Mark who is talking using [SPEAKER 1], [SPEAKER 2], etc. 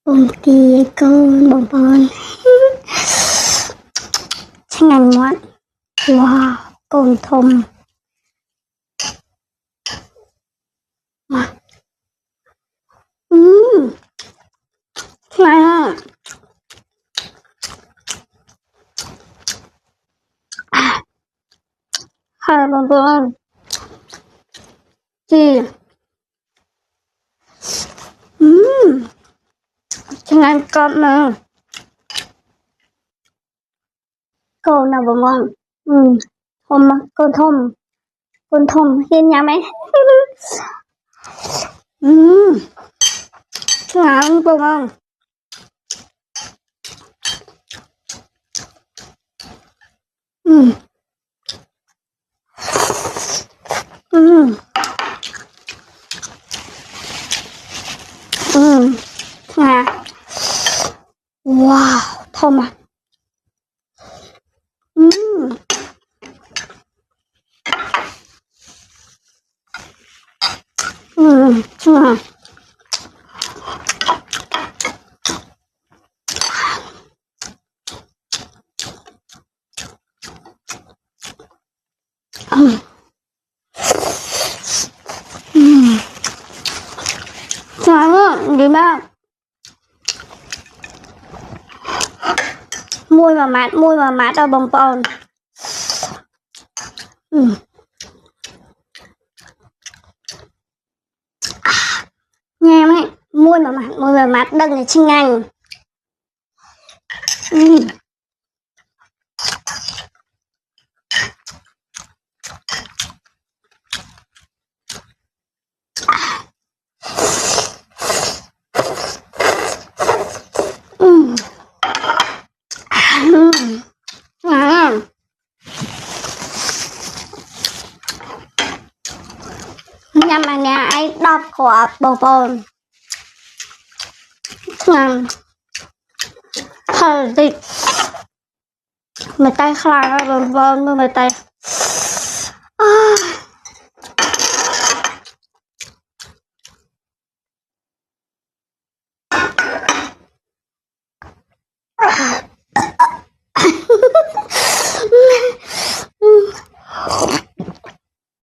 [SPEAKER 1] Ôi kìa con bồng bồn Chắc ngành món. Wow, con thùng mà ngon. Hai bồng bồn gì chắc ngành con mà cô nào bồng bồn thùng mà con thùng hiên nhà mấy ngon bồng bồn à wow thơm à à ngon đi ba mùi mà mát ở bồng bồn nghe mấy mùi mà mát đừng để chinh ngành nhưng mà nhà ấy đọc của bồng bồn ngon thật thì người tay khai bồng bồn người tay